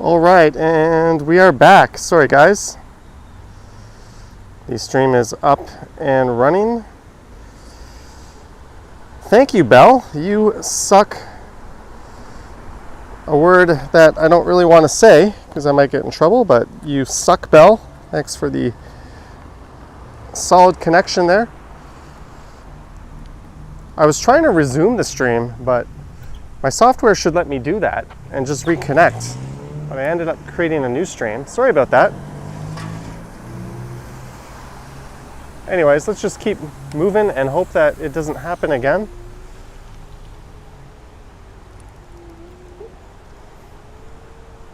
All right, and we are back. Sorry, guys. The stream is up and running. Thank you, Belle. You suck. A word that I don't really want to say because I might get in trouble, but you suck, Belle. Thanks for the solid connection there. I was trying to resume the stream, but my software should let me do that and just reconnect. But I ended up creating a new stream. Sorry about that. Anyways, let's just keep moving and hope that it doesn't happen again.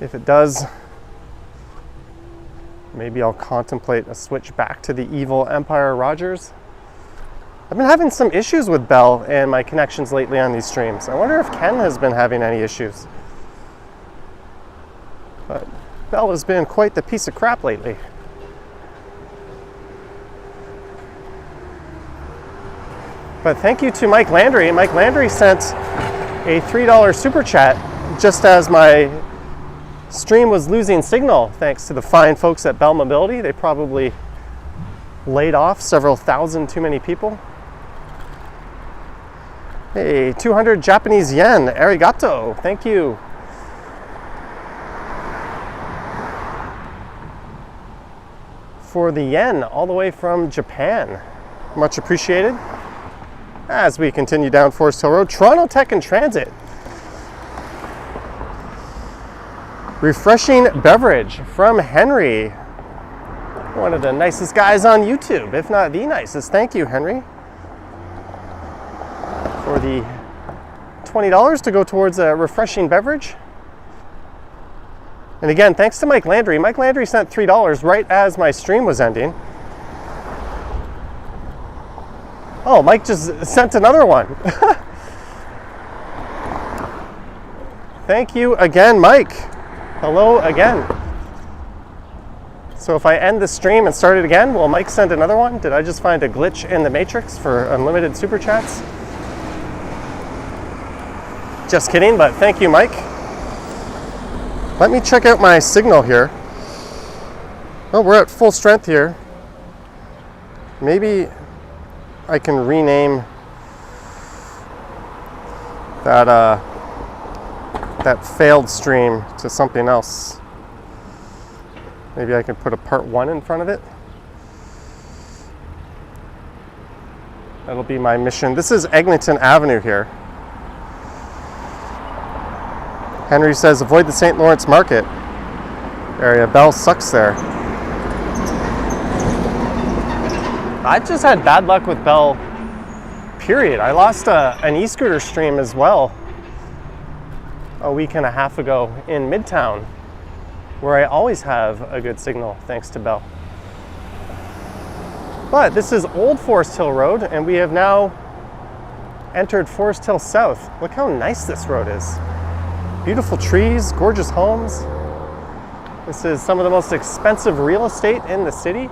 If it does, maybe I'll contemplate a switch back to the evil Empire Rogers. I've been having some issues with Bell and my connections lately on these streams. I wonder if Ken has been having any issues. But Bell has been quite the piece of crap lately. But thank you to Mike Landry. Mike Landry sent a $3 super chat just as my stream was losing signal, thanks to the fine folks at Bell Mobility. They probably laid off several thousand too many people. Hey, 200 Japanese yen, arigato, thank you. For the yen, all the way from Japan. Much appreciated. As we continue down Forest Hill Road, Toronto Tech and Transit. Refreshing beverage from Henry. One of the nicest guys on YouTube, if not the nicest. Thank you, Henry, for the $20 to go towards a refreshing beverage. And again, thanks to Mike Landry. Mike Landry sent $3 right as my stream was ending. Oh, Mike just sent another one. Thank you again, Mike. Hello again. So if I end the stream and start it again, will Mike send another one? Did I just find a glitch in the matrix for unlimited super chats? Just kidding, but thank you, Mike. Let me check out my signal here. Oh, we're at full strength here. Maybe I can rename that that failed stream to something else. Maybe I can put a part 1 in front of it. That'll be my mission. This is Eglinton Avenue here. Henry says, avoid the St. Lawrence Market area. Bell sucks there. I just had bad luck with Bell, period. I lost an e-scooter stream as well a week and a half ago in Midtown, where I always have a good signal thanks to Bell. But this is Old Forest Hill Road, and we have now entered Forest Hill South. Look how nice this road is. Beautiful trees, gorgeous homes. This is some of the most expensive real estate in the city.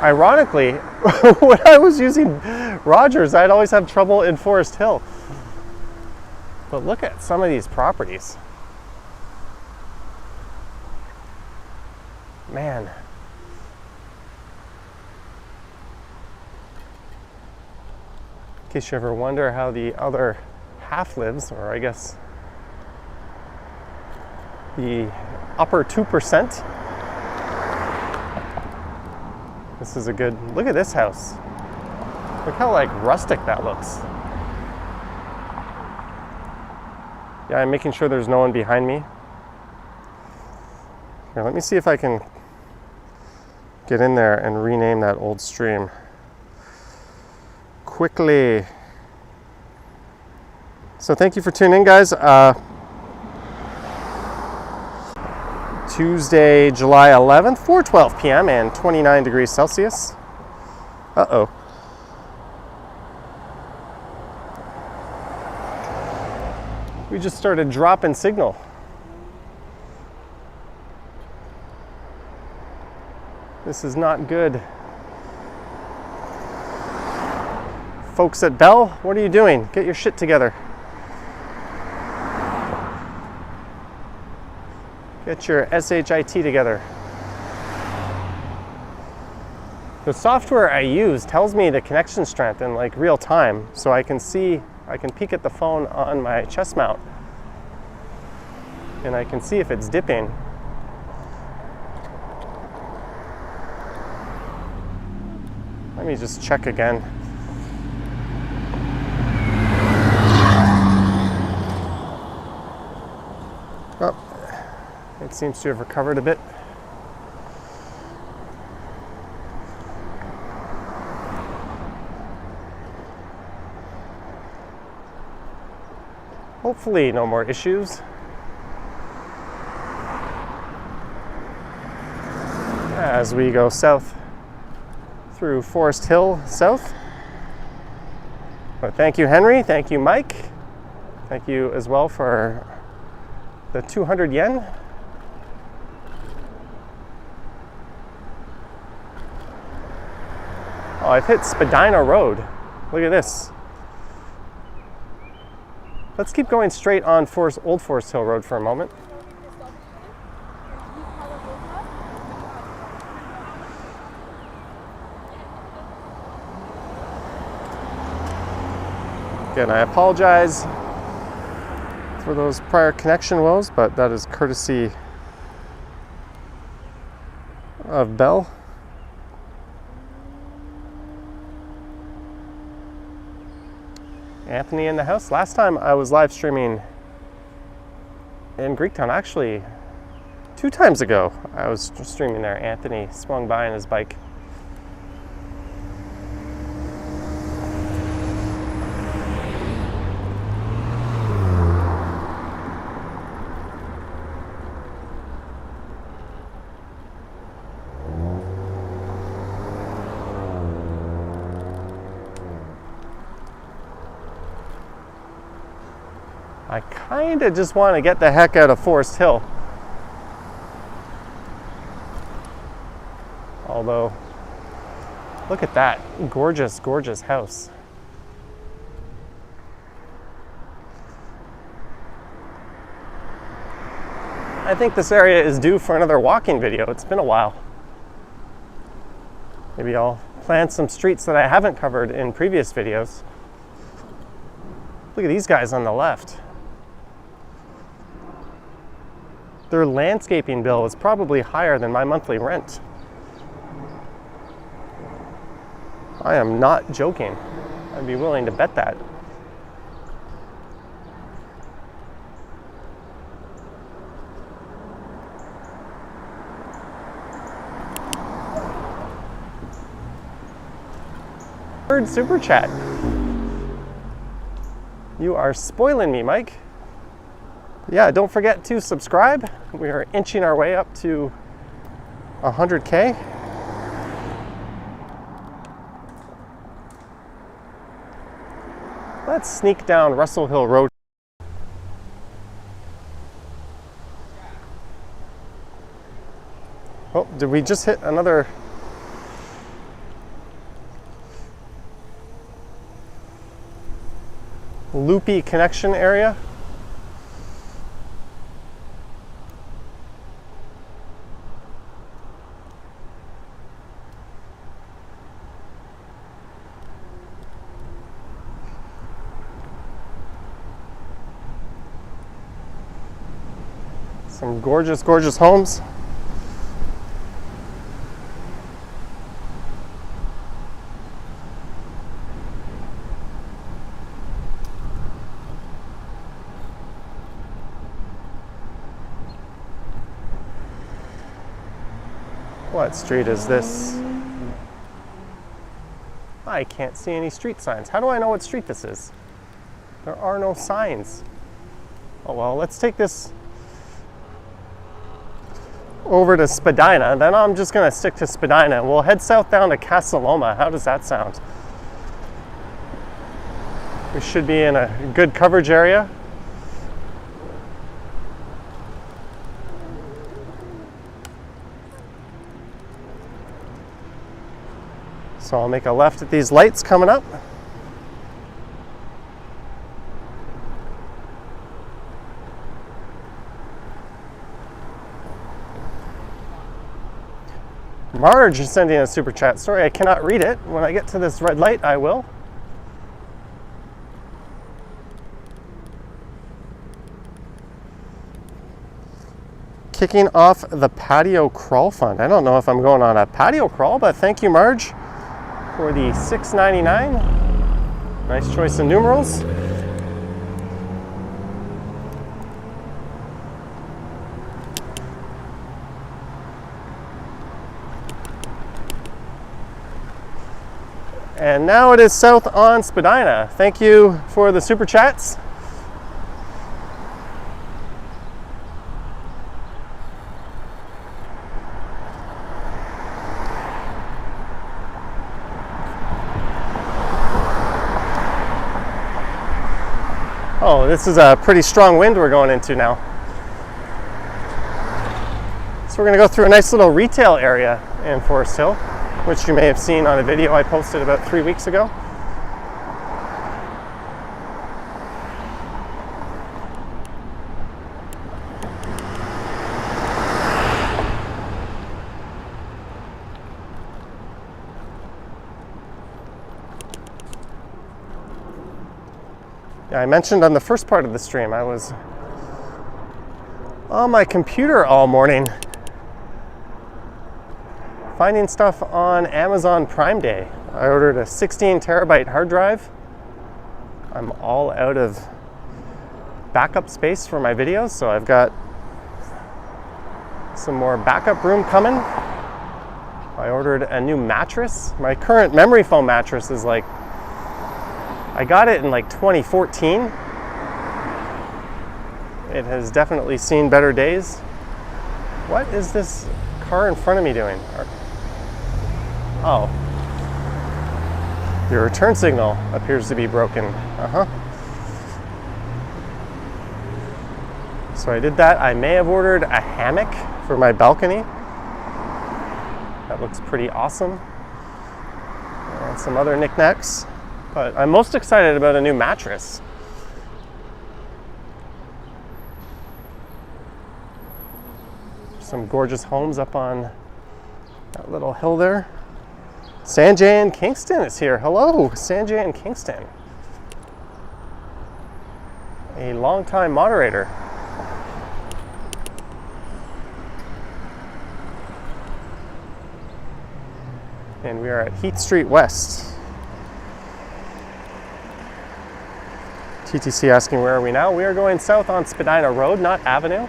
Ironically, when I was using Rogers, I'd always have trouble in Forest Hill. But look at some of these properties. Man. In case you ever wonder how the other half lives, or I guess the upper 2%. This is a good, look at this house. Look how like rustic that looks. Yeah, I'm making sure there's no one behind me. Here, let me see if I can get in there and rename that old stream quickly. So thank you for tuning in, guys. Tuesday, July 11th, 4:12 p.m. and 29 degrees Celsius. Uh-oh. We just started dropping signal. This is not good Folks at Bell, what are you doing? Get your shit together. Get your SHIT together. The software I use tells me the connection strength in like real time, so I can peek at the phone on my chest mount and I can see if it's dipping. Let me just check again. Oh, it seems to have recovered a bit. Hopefully no more issues. As we go south through Forest Hill South. But thank you, Henry. Thank you, Mike. Thank you as well for the 200 yen. Oh, I've hit Spadina Road. Look at this. Let's keep going straight on Old Forest Hill Road for a moment. Again, I apologize for those prior connection woes, but that is courtesy of Bell. Anthony in the house. Last time I was live streaming in Greektown, actually 2 times ago, I was streaming there. Anthony swung by on his bike. I kind of just want to get the heck out of Forest Hill. Although, look at that gorgeous, gorgeous house. I think this area is due for another walking video. It's been a while. Maybe I'll plan some streets that I haven't covered in previous videos. Look at these guys on the left. Their landscaping bill is probably higher than my monthly rent. I am not joking. I'd be willing to bet that. Third super chat. You are spoiling me, Mike. Yeah, don't forget to subscribe. We are inching our way up to 100K. Let's sneak down Russell Hill Road. Oh, did we just hit another? Loopy connection area? Some gorgeous, gorgeous homes. What street is this? I can't see any street signs. How do I know what street this is? There are no signs. Oh well, let's take this over to Spadina, then I'm just gonna stick to Spadina and we'll head south down to Casa Loma. How does that sound? We should be in a good coverage area. So I'll make a left at these lights coming up. Marge is sending a super chat. Sorry, I cannot read it. When I get to this red light, I will. Kicking off the patio crawl fund. I don't know if I'm going on a patio crawl, but thank you, Marge, for the $6.99. Nice choice of numerals. And now it is south on Spadina. Thank you for the super chats. Oh, this is a pretty strong wind we're going into now. So we're going to go through a nice little retail area in Forest Hill, which you may have seen on a video I posted about 3 weeks ago. I mentioned on the first part of the stream, I was on my computer all morning finding stuff on Amazon Prime Day. I ordered a 16 terabyte hard drive. I'm all out of backup space for my videos, so I've got some more backup room coming. I ordered a new mattress. My current memory foam mattress is like, I got it in like 2014. It has definitely seen better days. What is this car in front of me doing? Oh. Your turn signal appears to be broken. So I did that. I may have ordered a hammock for my balcony. That looks pretty awesome. And some other knickknacks. But I'm most excited about a new mattress. Some gorgeous homes up on that little hill there. Sanjay in Kingston is here. Hello, Sanjay in Kingston. A longtime moderator. And we are at Heath Street West. TTC asking where are we now? We are going south on Spadina Road, not Avenue.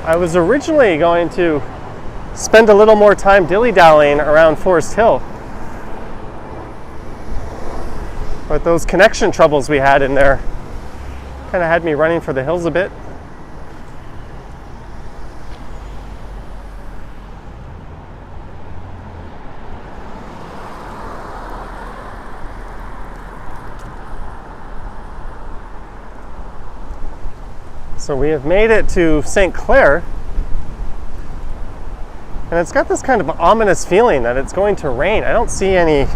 I was originally going to spend a little more time dilly-dallying around Forest Hill, but those connection troubles we had in there kind of had me running for the hills a bit. So we have made it to St. Clair, and it's got this kind of ominous feeling that it's going to rain. I don't see any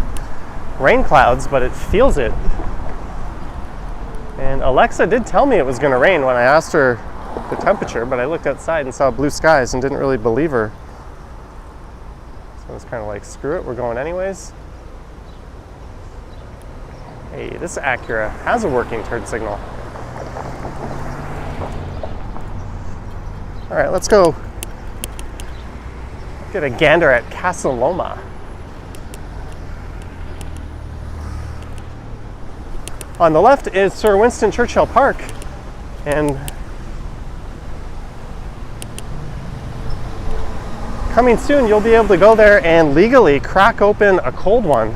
rain clouds, but it feels it. And Alexa did tell me it was going to rain when I asked her the temperature, but I looked outside and saw blue skies and didn't really believe her. So I was kind of like, screw it, we're going anyways. Hey, this Acura has a working turn signal. All right, let's go get a gander at Casa Loma. On the left is Sir Winston Churchill Park, and coming soon you'll be able to go there and legally crack open a cold one,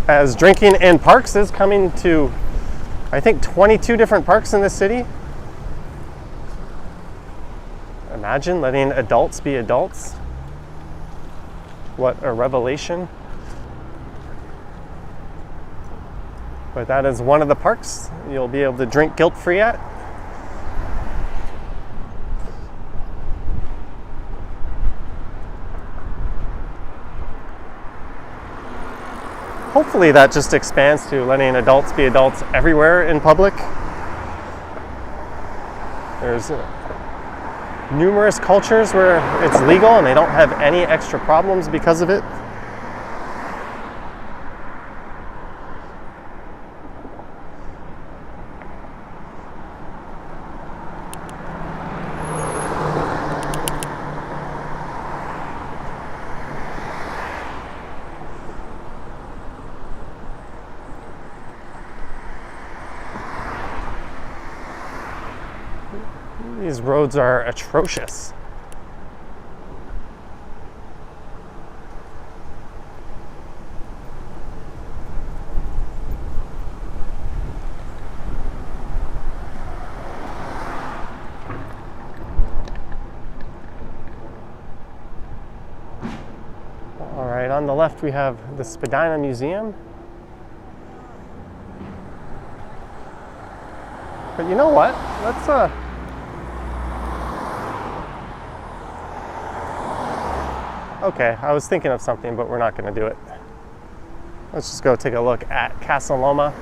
as drinking in parks is coming to, I think, 22 different parks in this city. Imagine letting adults be adults. What a revelation. But that is one of the parks you'll be able to drink guilt-free at. hopefully that just expands to letting adults be adults everywhere in public. There's numerous cultures where it's legal and they don't have any extra problems because of it. These roads are atrocious. All right, on the left we have the Spadina Museum. But you know what? Let's okay, I was thinking of something, but we're not going to do it. Let's just go take a look at Casa Loma.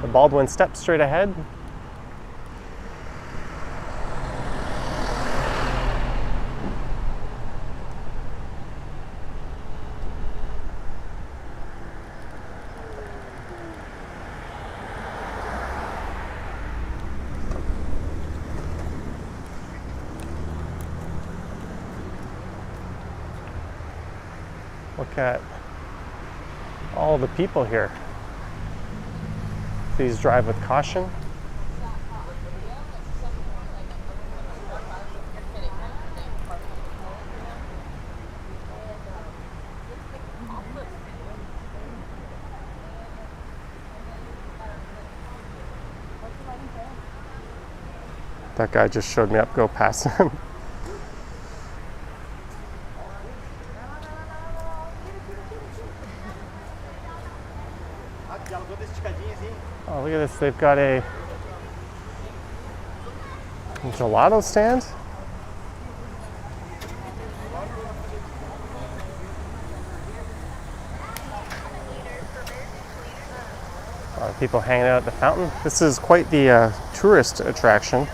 The Baldwin Steps straight ahead. Look at all the people here. Please drive with caution. That guy just showed me up, go past him. Oh, look at this. They've got a gelato stand. A lot of people hanging out at the fountain. This is quite the tourist attraction.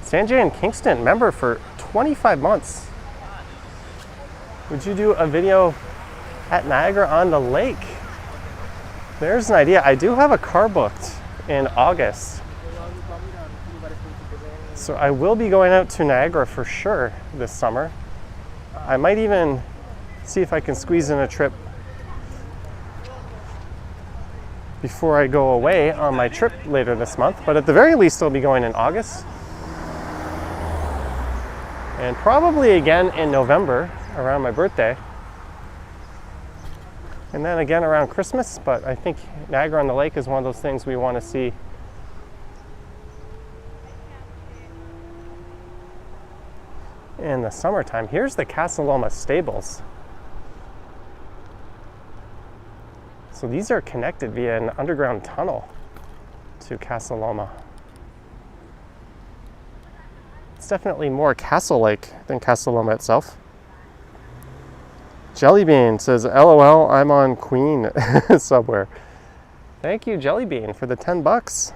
Sanjay and Kingston, member for 25 months. Would you do a video at Niagara-on-the-Lake? There's an idea. I do have a car booked in August. So I will be going out to Niagara for sure this summer. I might even see if I can squeeze in a trip before I go away on my trip later this month. But at the very least, I'll be going in August. And probably again in November, around my birthday. And then again around Christmas, but I think Niagara-on-the-Lake is one of those things we want to see in the summertime. Here's the Casa Loma stables. So these are connected via an underground tunnel to Casa Loma. It's definitely more castle-like than Casa Loma itself. Jellybean says, LOL, I'm on Queen somewhere. Thank you, Jellybean, for the 10 bucks.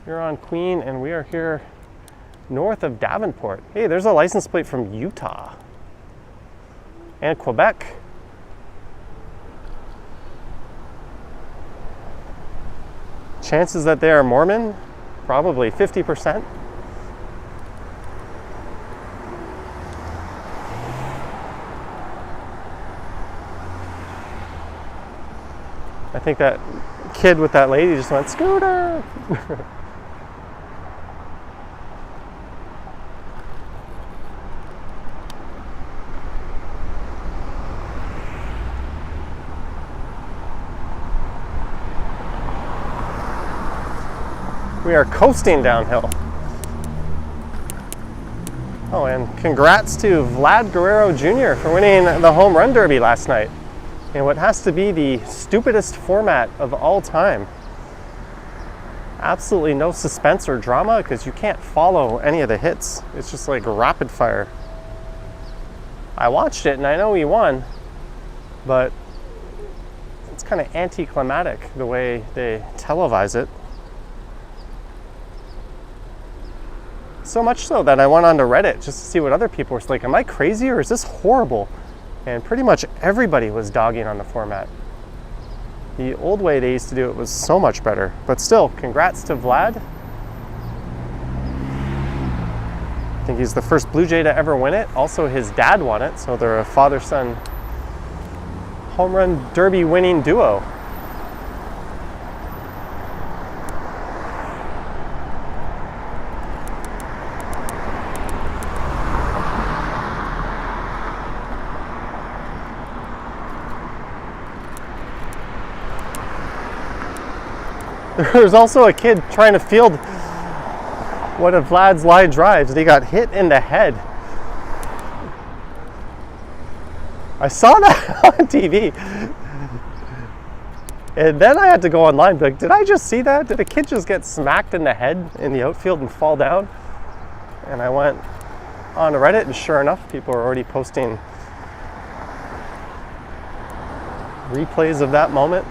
You're on Queen, and we are here north of Davenport. Hey, there's a license plate from Utah and Quebec. Chances that they are Mormon? Probably 50%. I think that kid with that lady just went, Scooter! We are coasting downhill. Oh, and congrats to Vlad Guerrero Jr. for winning the home run derby last night. in what has to be the stupidest format of all time. Absolutely no suspense or drama because you can't follow any of the hits. It's just like rapid fire. I watched it and I know he won, but it's kind of anticlimactic the way they televise it. So much so that I went onto Reddit just to see what other people were like. Am I crazy or is this horrible? And pretty much everybody was dogging on the format. The old way they used to do it was so much better. But still, congrats to Vlad. I think he's the first Blue Jay to ever win it. Also, his dad won it, so they're a father-son home run derby winning duo. There was also a kid trying to field one of Vlad's line drives and he got hit in the head. I saw that on TV. And then I had to go online and be like, did I just see that? Did a kid just get smacked in the head in the outfield and fall down? And I went on Reddit and sure enough, people are already posting replays of that moment.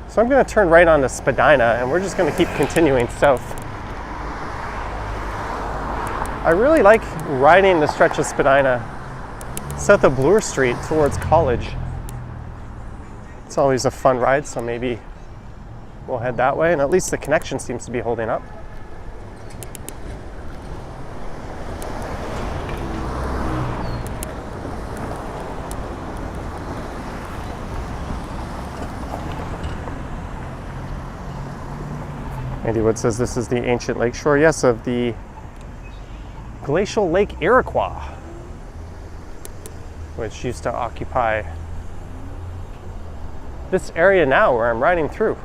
So I'm going to turn right onto Spadina and we're just going to keep continuing south. I really like riding the stretch of Spadina south of Bloor Street towards College. It's always a fun ride, so maybe we'll head that way, and at least the connection seems to be holding up. Andy Wood says this is the ancient lakeshore, yes, of the glacial Lake Iroquois, which used to occupy this area now where I'm riding through.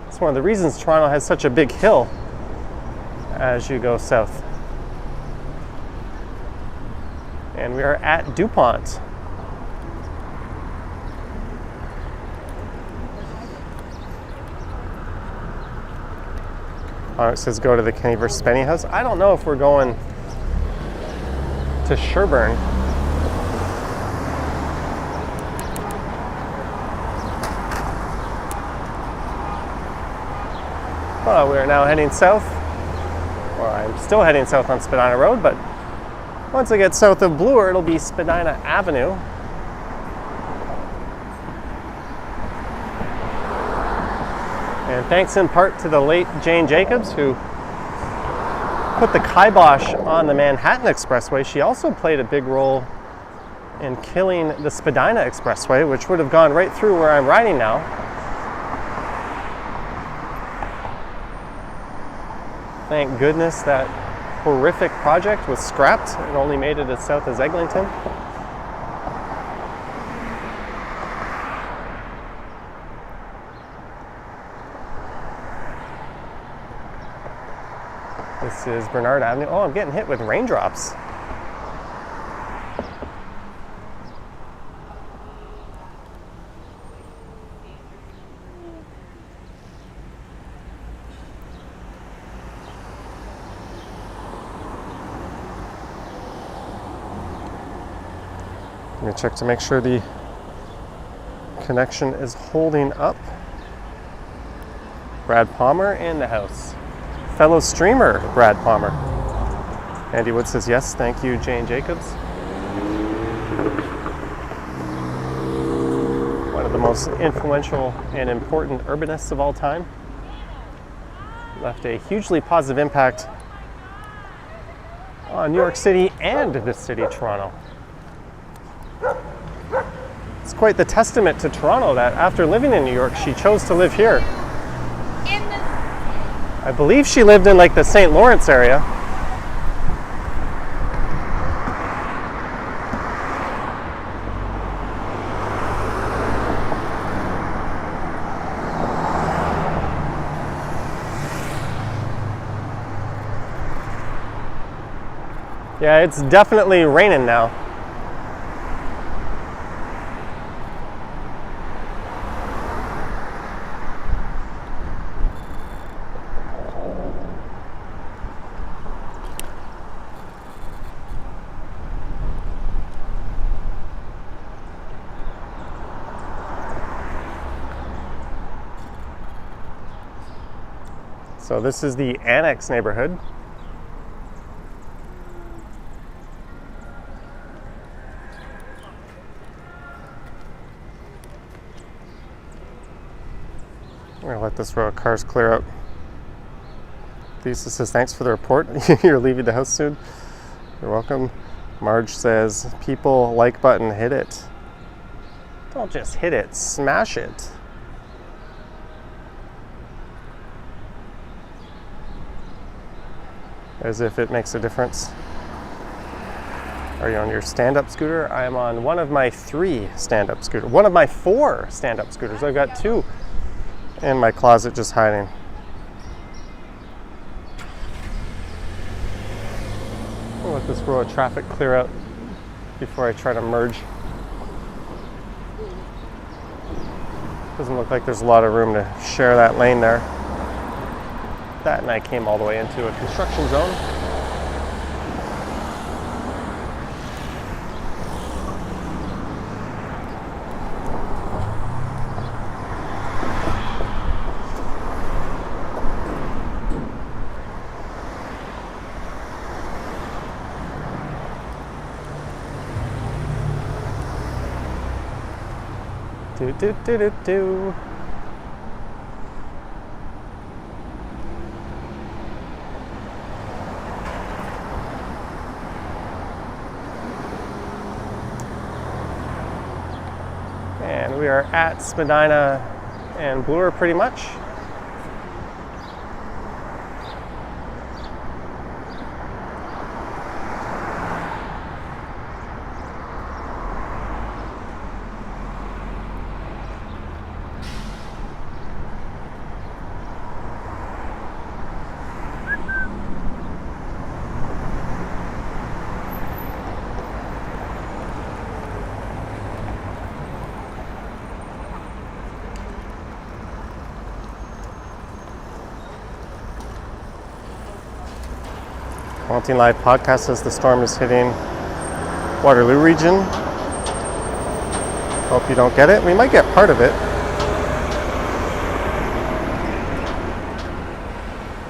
It's one of the reasons Toronto has such a big hill as you go south. And we are at DuPont. It says go to the Kenny vs. Spenny house. I don't know if we're going to Sherbourne. Well, we are now heading south. Or I'm still heading south on Spadina Road, but once I get south of Bloor, it'll be Spadina Avenue. And thanks in part to the late Jane Jacobs, who put the kibosh on the Manhattan Expressway. She also played a big role in killing the Spadina Expressway, which would have gone right through where I'm riding now. Thank goodness that horrific project was scrapped and only made it as south as Eglinton. This is Bernard Avenue. Oh, I'm getting hit with raindrops. I'm going to check to make sure the connection is holding up. Brad Palmer in the house. Fellow streamer Brad Palmer. Andy Wood says yes, thank you, Jane Jacobs. One of the most influential and important urbanists of all time. Left a hugely positive impact on New York City and the city of Toronto. It's quite the testament to Toronto that after living in New York, she chose to live here. I believe she lived in like the St. Lawrence area. Yeah, it's definitely raining now. So this is the Annex neighborhood. I'm gonna let this row of cars clear out. Lisa says, thanks for the report. You're leaving the house soon. You're welcome. Marge says, people like button, hit it. Don't just hit it, smash it. As if it makes a difference. Are you on your stand-up scooter? I am on one of my 3 stand-up scooters. One of my 4 stand-up scooters. I've got 2 in my closet just hiding. I'll let this row of traffic clear out before I try to merge. Doesn't look like there's a lot of room to share that lane there. That and I came all the way into a construction zone. Do do do do do. And we are at Spadina and Bloor pretty much. Quarantine Live podcast says the storm is hitting Waterloo region. Hope you don't get it. We might get part of it.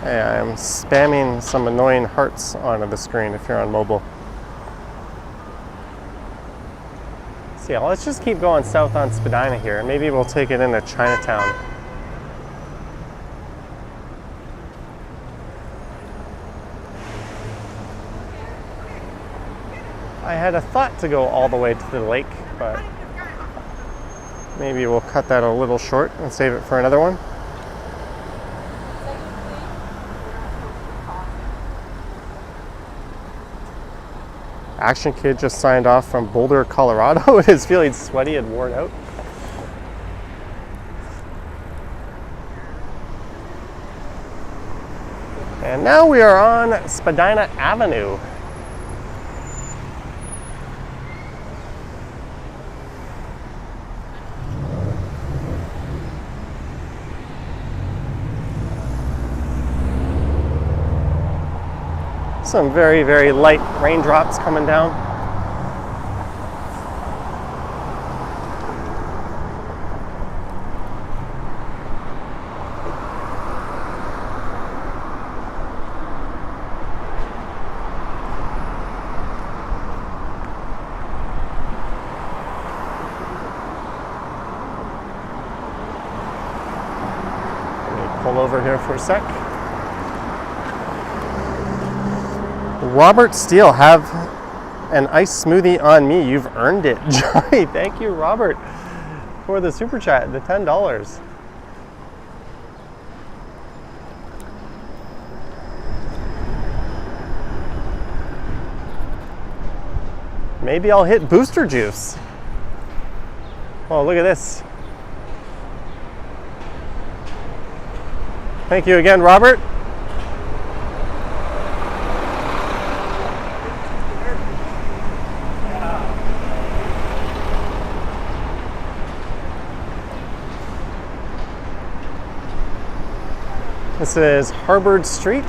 Hey, I'm spamming some annoying hearts onto the screen if you're on mobile. So yeah, let's just keep going south on Spadina here. Maybe we'll take it into Chinatown. I had a thought to go all the way to the lake, but maybe we'll cut that a little short and save it for another one. Action Kid just signed off from Boulder, Colorado and is feeling sweaty and worn out. And now we are on Spadina Avenue. Some very, very light raindrops coming down. Let me pull over here for a sec. Robert Steele, have an iced smoothie on me. You've earned it. Johnny, thank you, Robert, for the super chat, the $10. Maybe I'll hit booster juice. Oh, look at this. Thank you again, Robert. This is Harvard Street.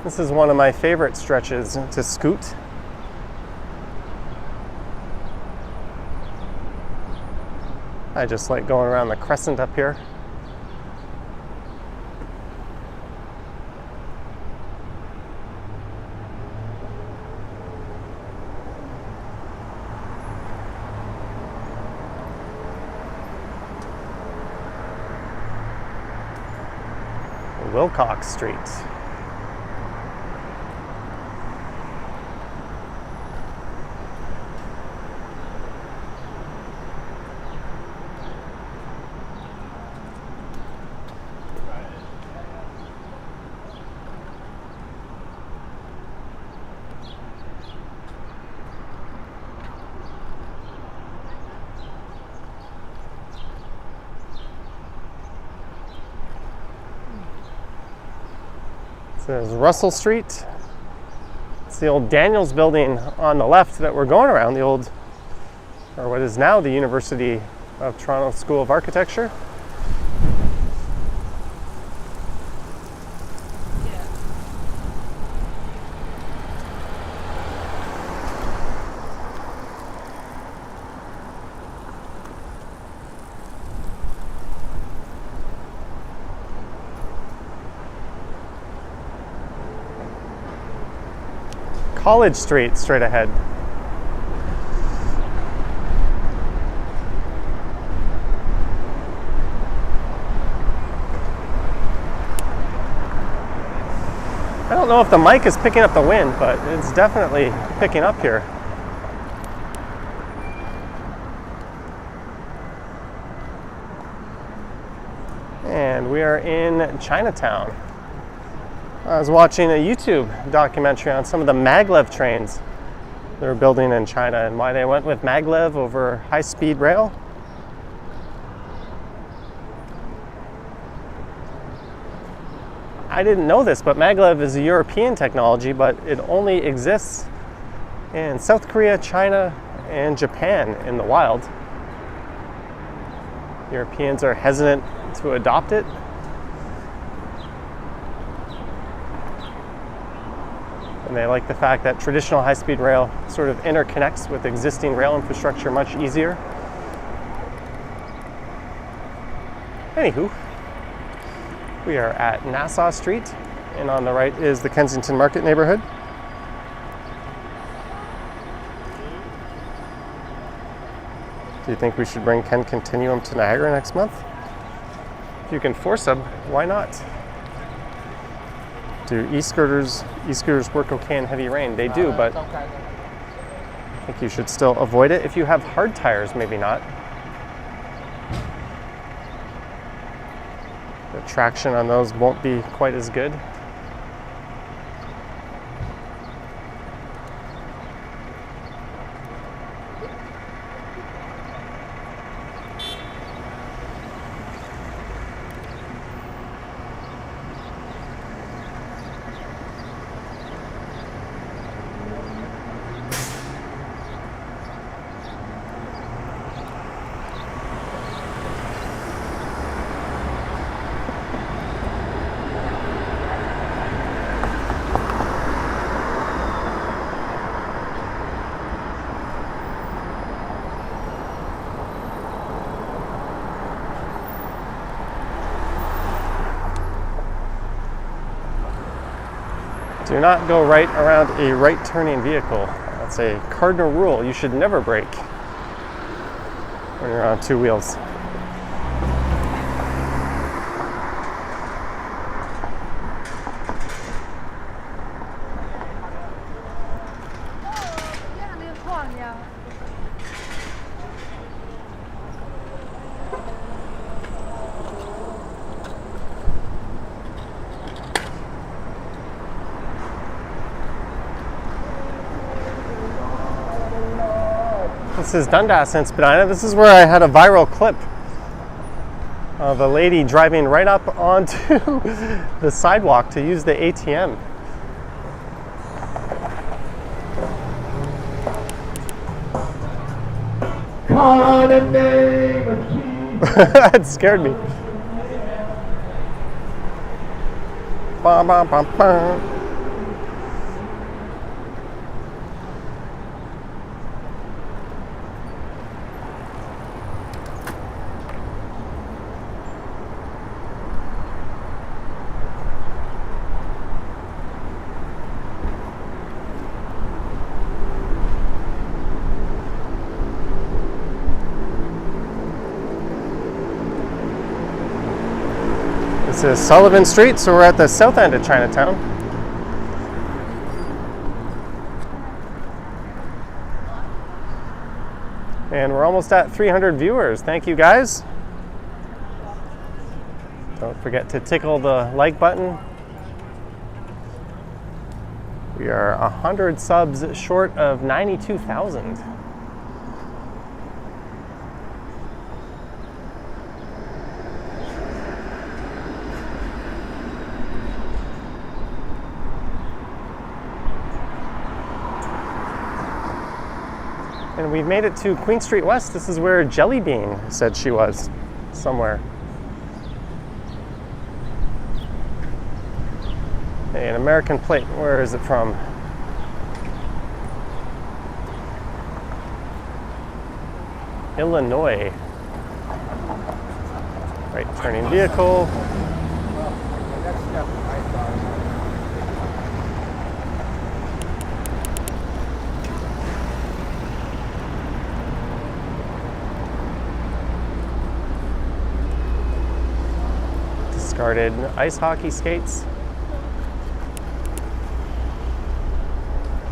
This is one of my favorite stretches to scoot. I just like going around the crescent up here. Wilcox Street. This is Russell Street. It's the old Daniels building on the left that we're going around, the old, or what is now the University of Toronto School of Architecture. College Street straight ahead. I don't know if the mic is picking up the wind, but it's definitely picking up here. And we are in Chinatown. I was watching a YouTube documentary on some of the maglev trains they're building in China and why they went with maglev over high-speed rail. I didn't know this, but maglev is a European technology, but it only exists in South Korea, China, and Japan in the wild. Europeans are hesitant to adopt it. And they like the fact that traditional high-speed rail sort of interconnects with existing rail infrastructure much easier. Anywho, we are at Nassau Street, and on the right is the Kensington Market neighborhood. Do you think we should bring Ken Continuum to Niagara next month? If you can force them, why not? Do e-scooters work okay in heavy rain? They do, but I think you should still avoid it. If you have hard tires, maybe not. The traction on those won't be quite as good. Do not go right around a right-turning vehicle. That's a cardinal rule. You should never brake when you're on two wheels. This is Dundas and Spadina. This is where I had a viral clip of a lady driving right up onto the sidewalk to use the ATM. on the name of Jesus. That scared me. Bum, bum, bum, bum. This is Sullivan Street, so we're at the south end of Chinatown. And we're almost at 300 viewers. Thank you guys. Don't forget to tickle the like button. We are 100 subs short of 92,000. And we've made it to Queen Street West. This is where Jelly Bean said she was, somewhere. Hey, an American plate. Where is it from? Illinois. Right turning vehicle. Discarded ice hockey skates.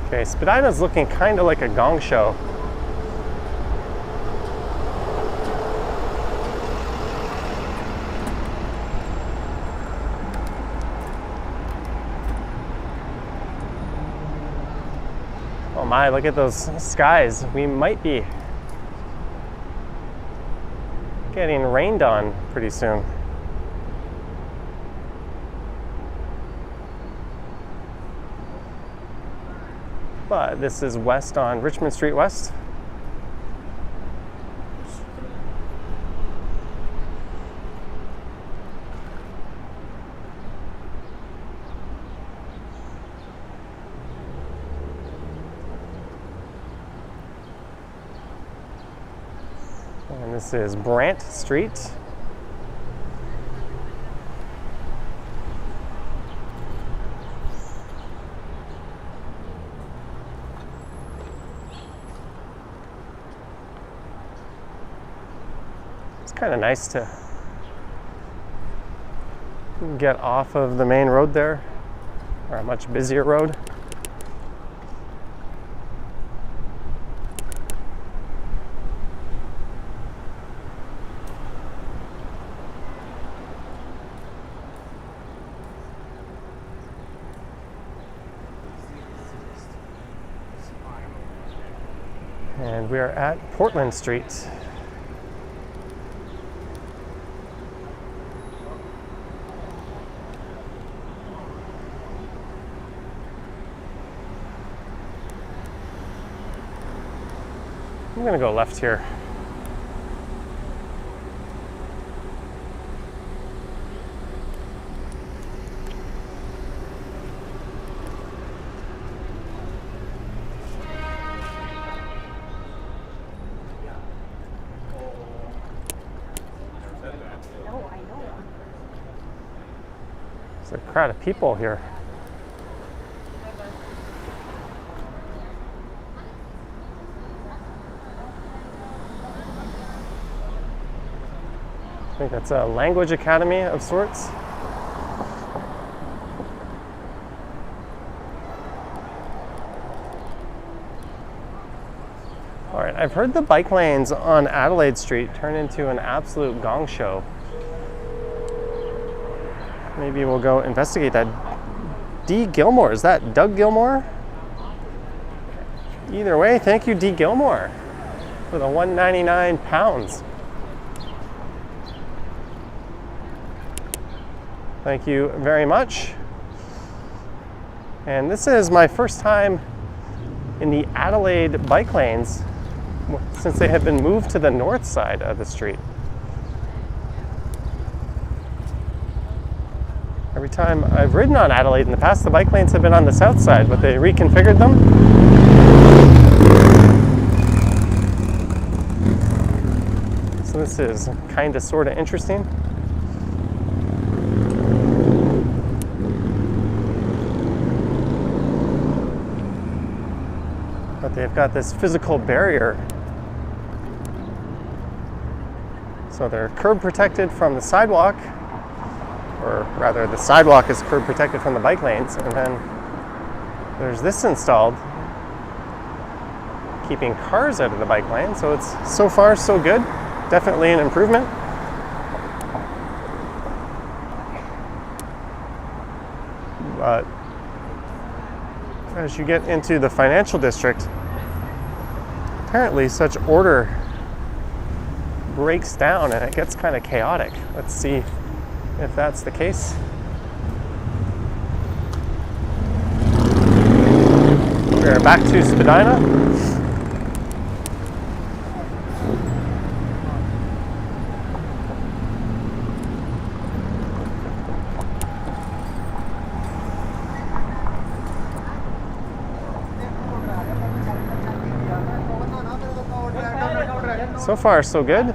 Okay, Spadina's looking kind of like a gong show. Oh my, look at those skies. We might be getting rained on pretty soon. But this is west on Richmond Street West. And this is Brant Street. Kind of nice to get off of the main road there, or a much busier road. And we are at Portland Street. I'm gonna go left here. There's a crowd of people here. I think that's a language academy of sorts. All right, I've heard the bike lanes on Adelaide Street turn into an absolute gong show. Maybe we'll go investigate that. D. Gilmore, is that Doug Gilmore? Either way, thank you, D. Gilmore, for the 199 pounds. Thank you very much. And this is my first time in the Adelaide bike lanes since they have been moved to the north side of the street. Every time I've ridden on Adelaide in the past, the bike lanes have been on the south side, but they reconfigured them. So this is kind of sort of interesting. But they've got this physical barrier. So they're curb protected from the sidewalk, or rather the sidewalk is curb protected from the bike lanes, and then there's this installed, keeping cars out of the bike lane. So it's so far so good. Definitely an improvement. But as you get into the financial district, apparently such order breaks down and it gets kind of chaotic. Let's see if that's the case. We're back to Spadina. So far, so good.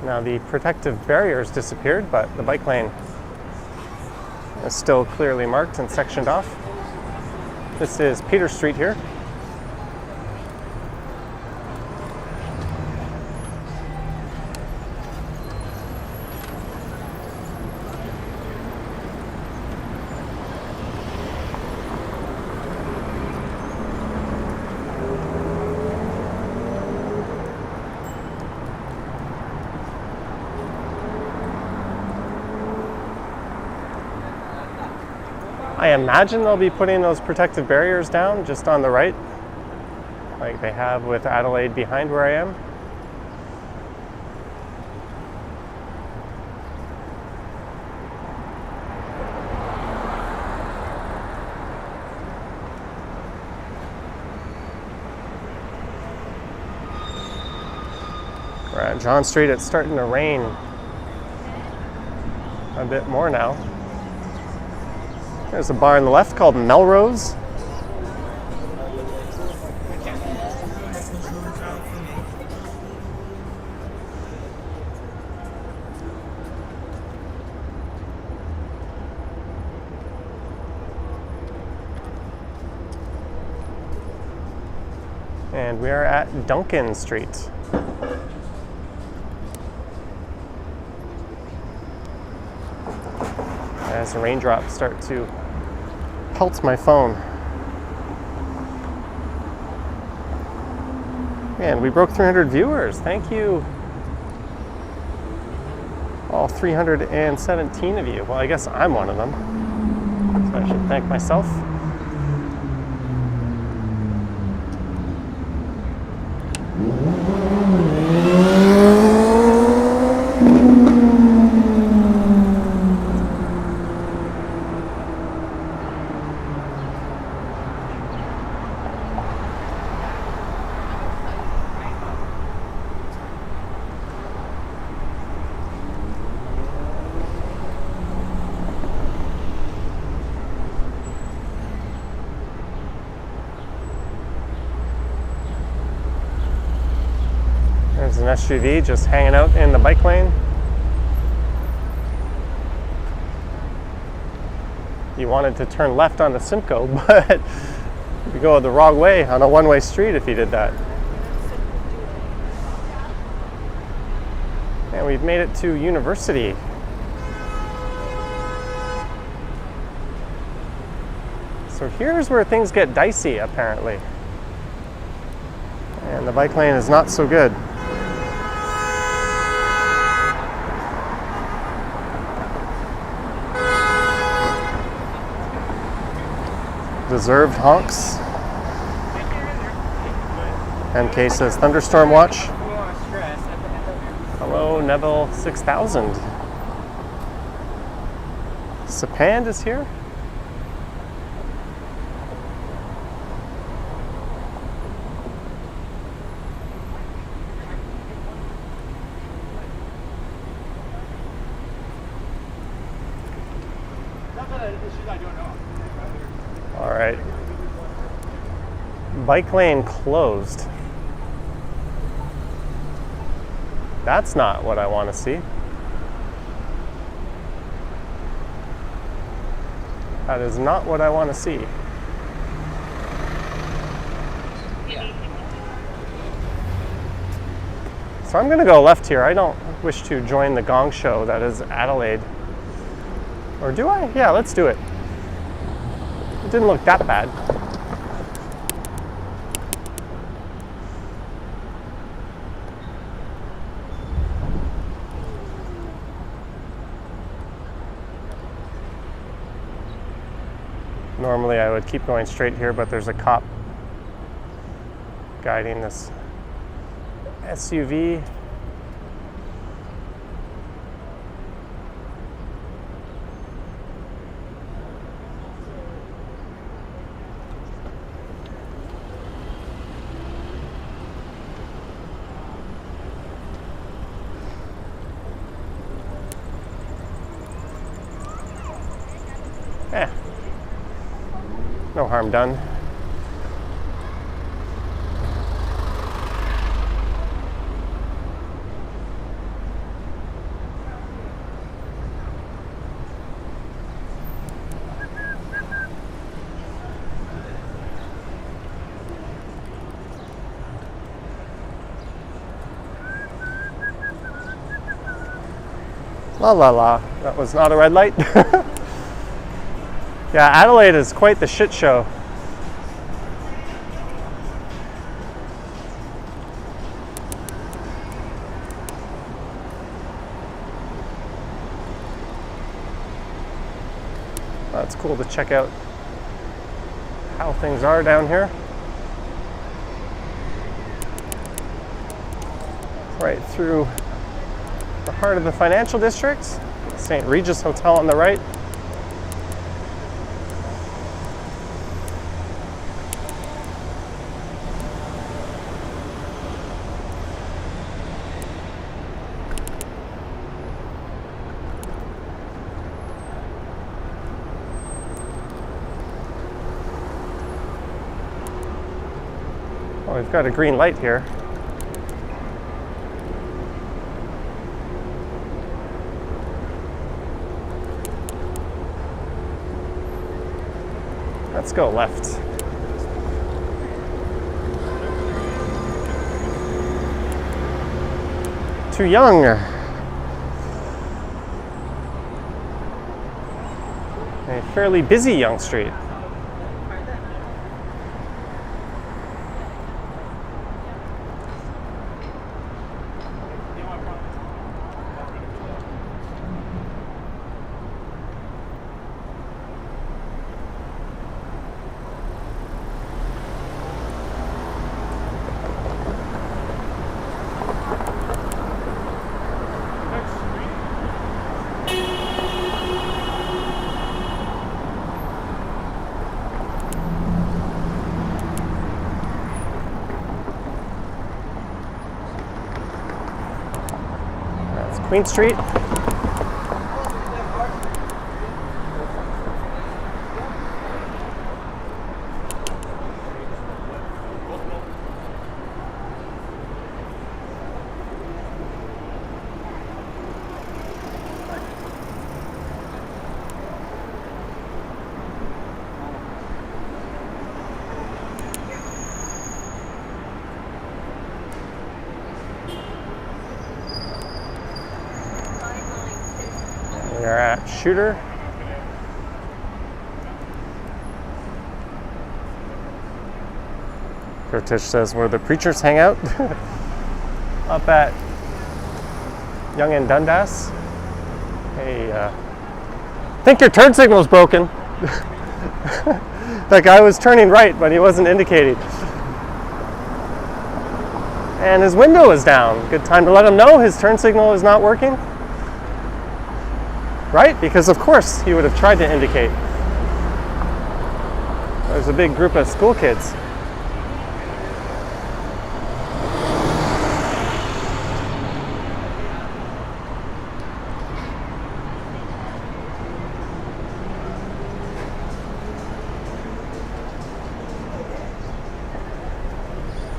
Now the protective barriers disappeared, but the bike lane is still clearly marked and sectioned off. This is Peter Street here. I imagine they'll be putting those protective barriers down just on the right, like they have with Adelaide behind where I am. We're at John Street. It's starting to rain a bit more now. There's a bar on the left called Melrose. And we are at Duncan Street. As the raindrops start to pelt my phone. Man, we broke 300 viewers. Thank you. All 317 of you. Well, I guess I'm one of them. So I should thank myself. There's an SUV just hanging out in the bike lane. You wanted to turn left on the Simcoe, but you go the wrong way on a one-way street if you did that. And we've made it to University. So here's where things get dicey, apparently. And the bike lane is not so good. Deserved honks. MK says thunderstorm watch. Hello, Neville 6000. Sapand is here. All right. Bike lane closed. That's not what I want to see. That is not what I want to see. So I'm going to go left here. I don't wish to join the gong show that is Adelaide. Or do I? Yeah, let's do it. It didn't look that bad. Normally I would keep going straight here, but there's a cop guiding this SUV. No harm done. La la la, that was not a red light. Yeah, Adelaide is quite the shit show. Well, it's cool to check out how things are down here. Right through the heart of the financial district. St. Regis Hotel on the right. Oh, we've got a green light here. Let's go left. To Yonge. A fairly busy Yonge Street. Queen Street. We are at Shooter. Kurtish says where the preachers hang out. Up at Yonge and Dundas. Hey, think your turn signal's broken. That guy was turning right, but he wasn't indicating. And his window is down. Good time to let him know his turn signal is not working. Right? Because of course he would have tried to indicate. There's a big group of school kids.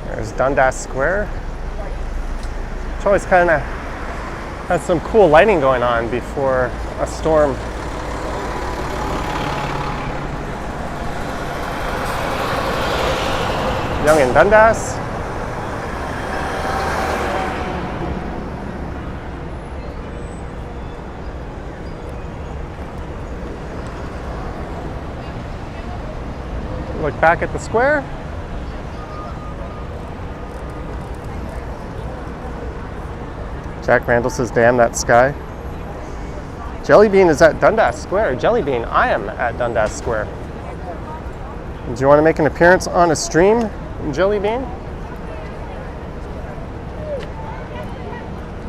There's Dundas Square, which always kind of has some cool lighting going on before a storm. Yonge and Dundas. Look back at the square. Jack Randall says, damn that sky. Jellybean is at Dundas Square. Jellybean, I am at Dundas Square. Do you want to make an appearance on a stream, Jellybean?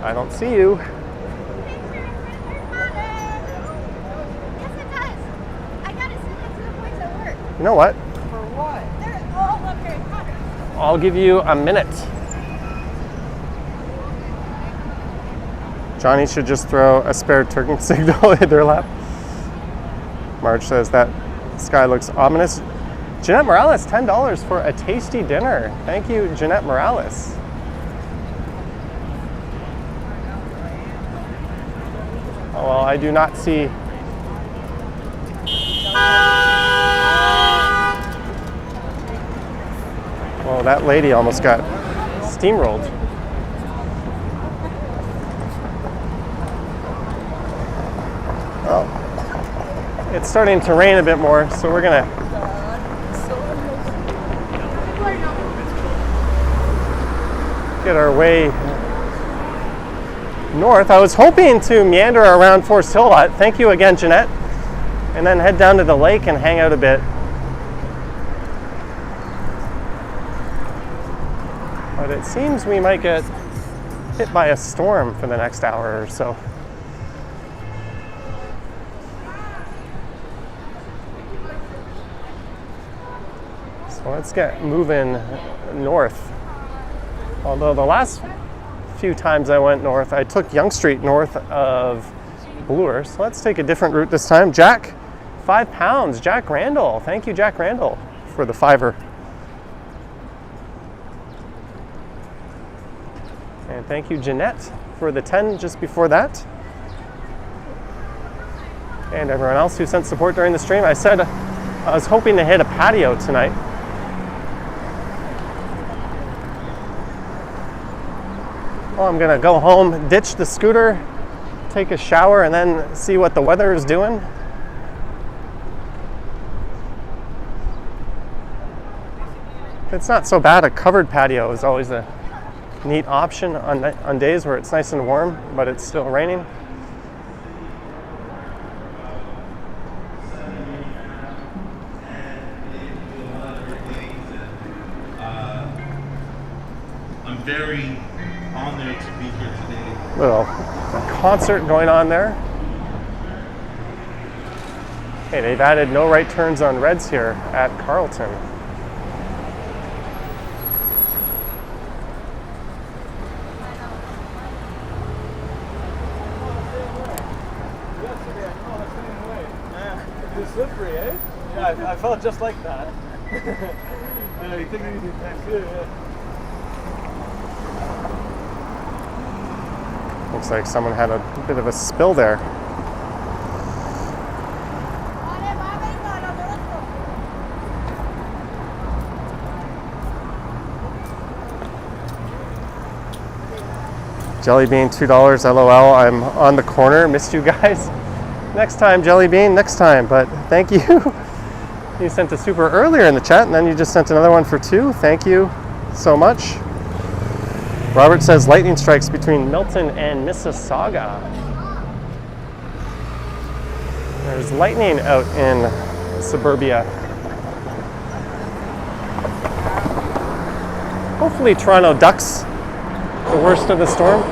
I don't see you. Yes, it does. I got it sent to the points at work. You know what? For what? They're all up here in progress. I'll give you a minute. Johnny should just throw a spare turkey signal in their lap. Marge says that sky looks ominous. Jeanette Morales, $10 for a tasty dinner. Thank you, Jeanette Morales. Oh, well, I do not see. Well, that lady almost got steamrolled. Oh, it's starting to rain a bit more, so we're gonna get our way north. I was hoping to meander around Forest Hill a lot. Thank you again, Jeanette. And then head down to the lake and hang out a bit. But it seems we might get hit by a storm for the next hour or so. So let's get moving north. Although the last few times I went north, I took Yonge Street north of Bloor. So let's take a different route this time. Jack, £5. Jack Randall. Thank you, Jack Randall, for the $5. And thank you, Jeanette, for the 10 just before that. And everyone else who sent support during the stream. I said I was hoping to hit a patio tonight. Well, I'm gonna go home, ditch the scooter, take a shower, and then see what the weather is doing. It's not so bad. A covered patio is always a neat option on days where it's nice and warm, but it's still raining. I'm very honored to be here today. Little concert going on there. Hey, they've added no right turns on reds here at Carlton. It's slippery, eh? Yeah, I felt just like that. Yeah, you think you can too, yeah. Looks like someone had a bit of a spill there. Jellybean, $2, LOL. I'm on the corner. Missed you guys. Next time, Jellybean, next time. But thank you. You sent a super earlier in the chat, and then you just sent another one for 2. Thank you so much. Robert says lightning strikes between Milton and Mississauga. There's lightning out in suburbia. Hopefully Toronto ducks the worst of the storm.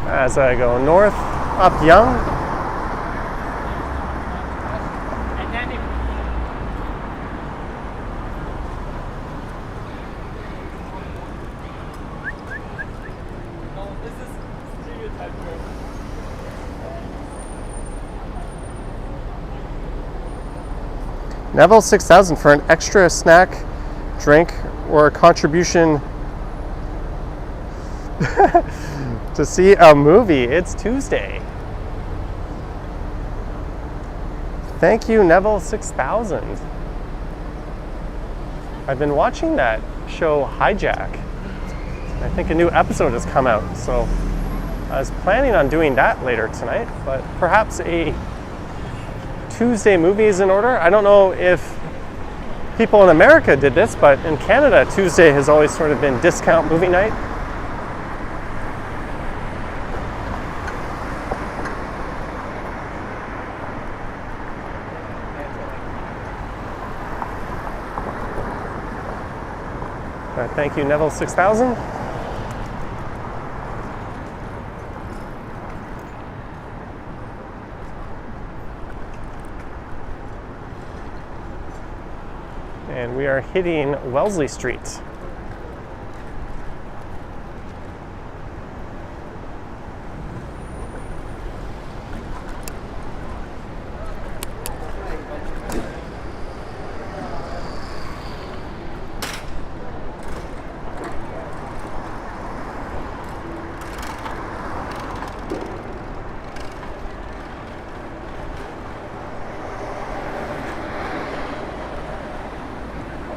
As I go north, up Yonge. Neville 6000 for an extra snack, drink, or a contribution to see a movie. It's Tuesday. Thank you, Neville 6000. I've been watching that show Hijack. I think a new episode has come out, so I was planning on doing that later tonight, but perhaps a Tuesday movie is in order. I don't know if people in America did this, but in Canada, Tuesday has always sort of been discount movie night. Thank you, Neville 6000. And we are hitting Wellesley Street.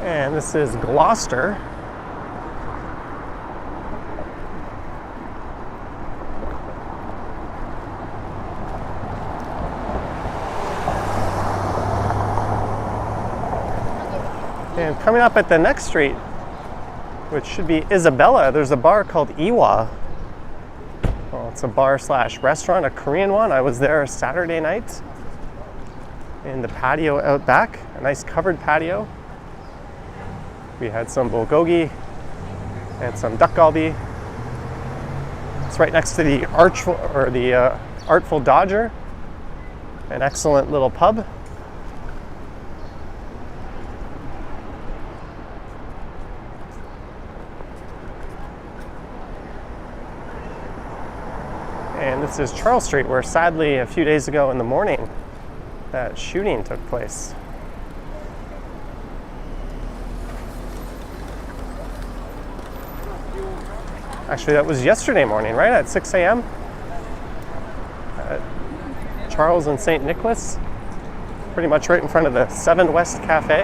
And this is Gloucester. And coming up at the next street, which should be Isabella, there's a bar called Iwa. Well, it's a bar slash restaurant, a Korean one. I was there Saturday night in the patio out back, a nice covered patio. We had some bulgogi and some duck galbi. It's right next to the Artful Dodger, an excellent little pub. And this is Charles Street, where sadly a few days ago in the morning that shooting took place. Actually, that was yesterday morning, right? At 6 a.m. Charles and St. Nicholas, pretty much right in front of the 7 West Cafe.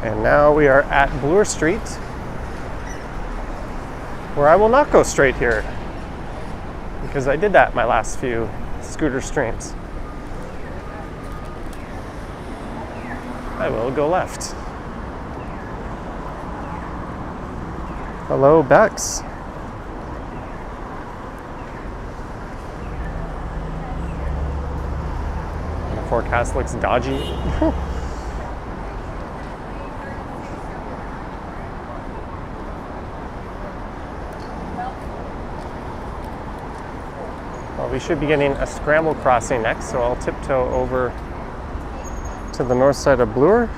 And now we are at Bloor Street, where I will not go straight here, because I did that my last few scooter streams. I will go left. Hello, Bex. The forecast looks dodgy. Well, we should be getting a scramble crossing next, so I'll tiptoe over to the north side of Bloor.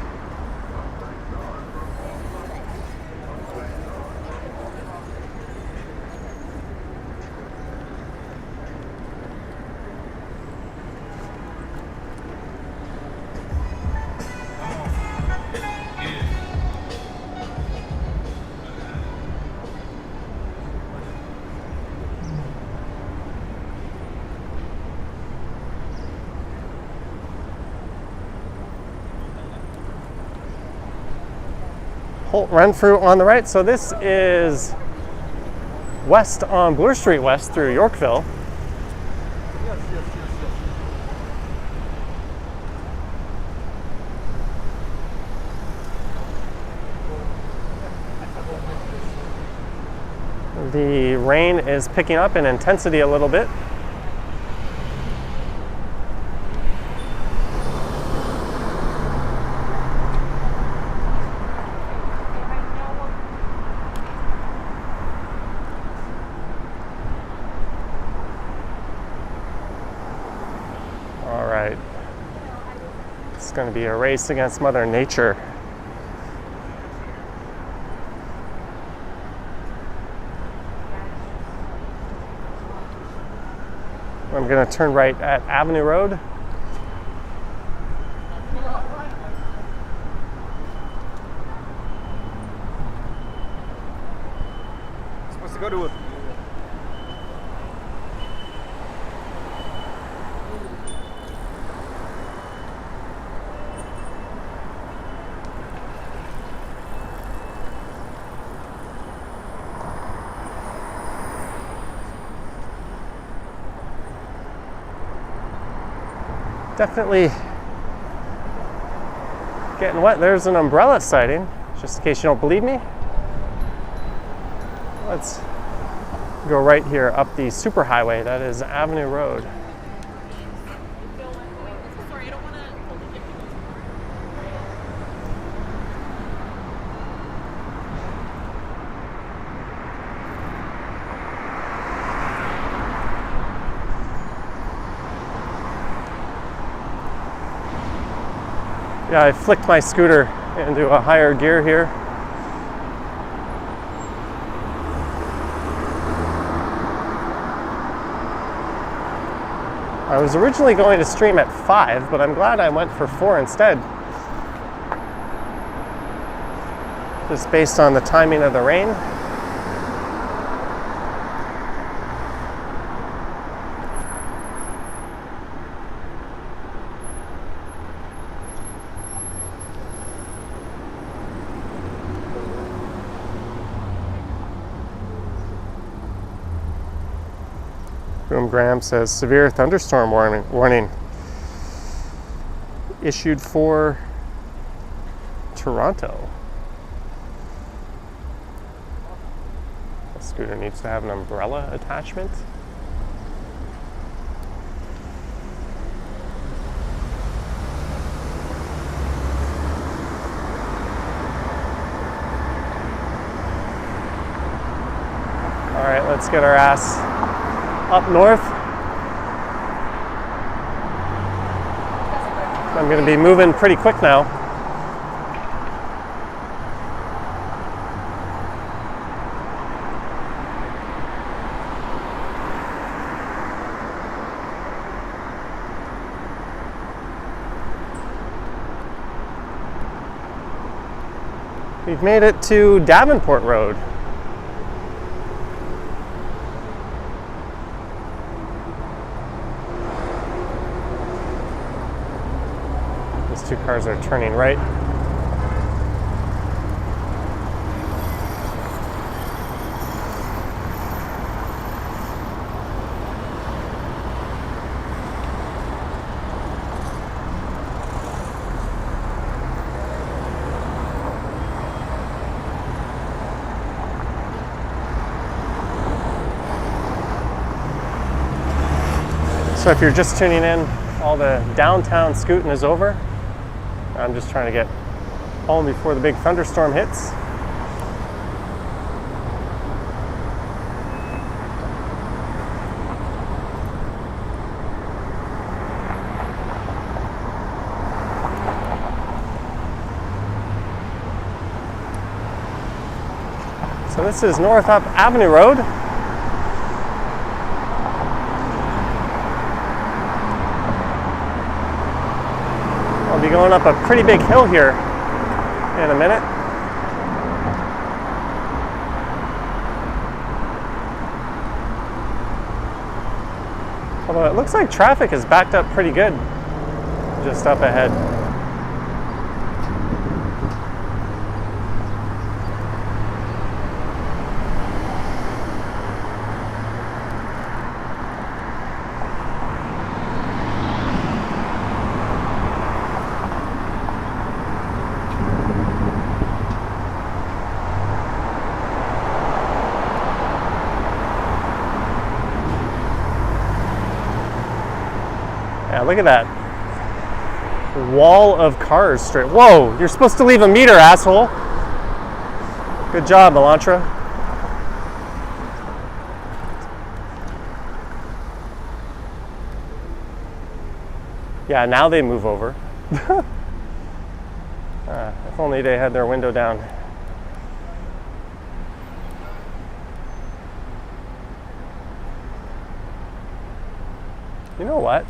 Holt Renfrew on the right. So this is west on Bloor Street West through Yorkville. The rain is picking up in intensity a little bit. All right. It's going to be a race against Mother Nature. I'm going to turn right at Avenue Road. Supposed to go to a... Definitely getting wet. There's an umbrella sighting, just in case you don't believe me. Let's go right here up the superhighway. That is Avenue Road. Yeah, I flicked my scooter into a higher gear here. I was originally going to stream at 5, but I'm glad I went for 4 instead. Just based on the timing of the rain. Boom Graham says severe thunderstorm warning issued for Toronto. The scooter needs to have an umbrella attachment. All right, let's get our ass up north. I'm going to be moving pretty quick now. We've made it to Davenport Road. Two cars are turning right. So if you're just tuning in, all the downtown scooting is over. I'm just trying to get home before the big thunderstorm hits. So this is North Up Avenue Road. I'll be going up a pretty big hill here in a minute. Although it looks like traffic is backed up pretty good just up ahead. Yeah, look at that. Wall of cars straight. Whoa, you're supposed to leave a meter, asshole. Good job, Elantra. Yeah, now they move over. If only they had their window down. You know what?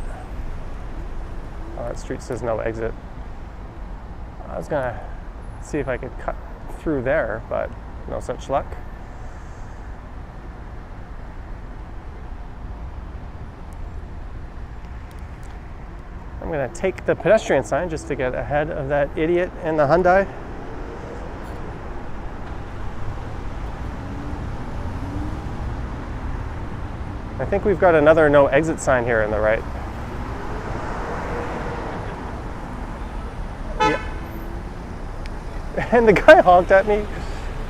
Oh, that street says no exit. I was gonna see if I could cut through there, but no such luck. I'm gonna take the pedestrian sign just to get ahead of that idiot in the Hyundai. I think we've got another no exit sign here on the right. Yeah. And the guy honked at me.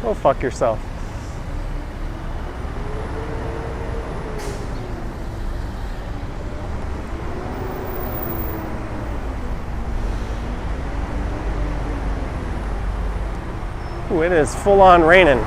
Go fuck yourself. Ooh, it is full on raining.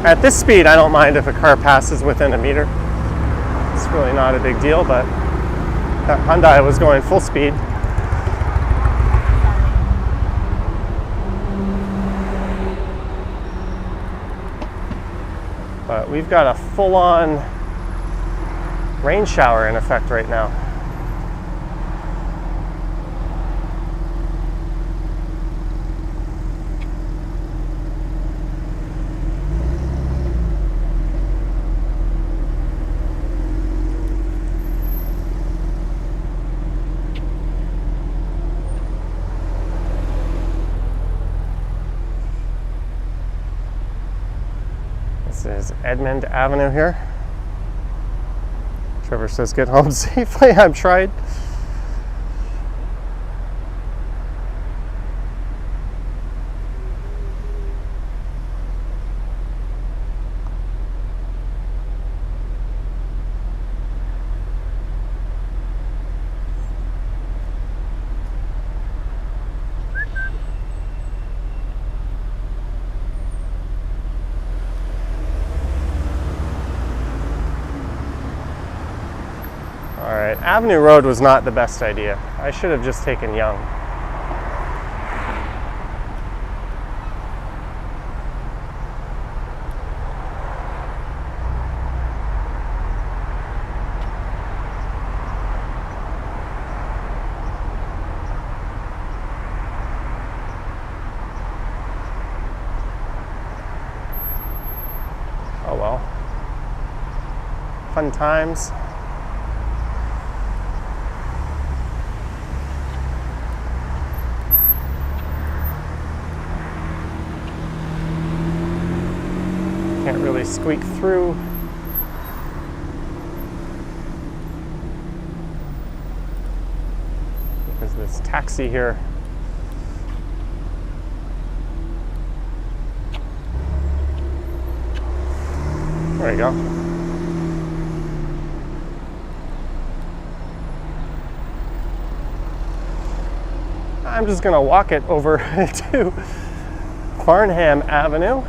At this speed, I don't mind if a car passes within a meter. It's really not a big deal, but that Hyundai was going full speed. But we've got a full-on rain shower in effect right now. This is Edmond Avenue here. Trevor says get home safely. I've tried. Alright, Avenue Road was not the best idea. I should have just taken Yonge. Oh well. Fun times. Can't really squeak through. There's this taxi here. There you go. I'm just gonna walk it over to Farnham Avenue.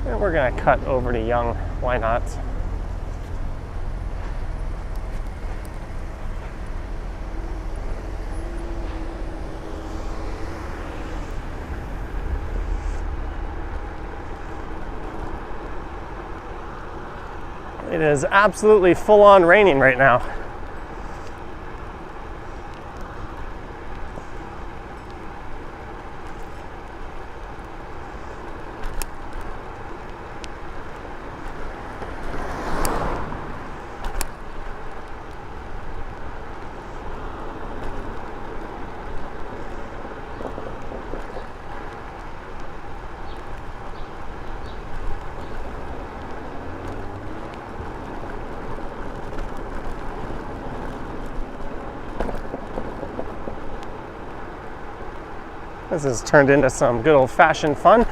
And we're gonna cut over to Yonge. Why not? It is absolutely full on raining right now. This has turned into some good old-fashioned fun.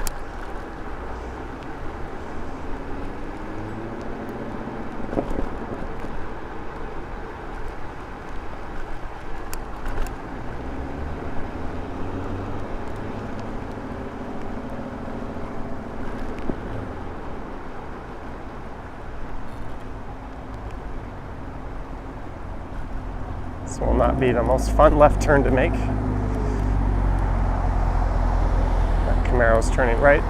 This will not be the most fun left turn to make. That Camaro's turning right.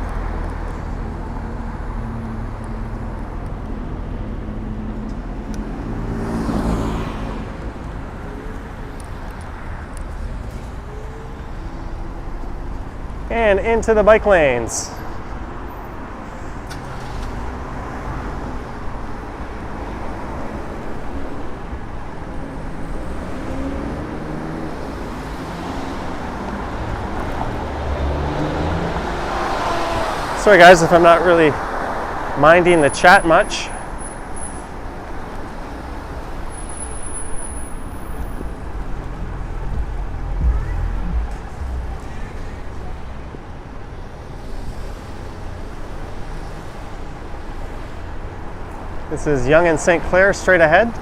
And into the bike lanes. Sorry guys if I'm not really minding the chat much. This is Yonge and St. Clair straight ahead.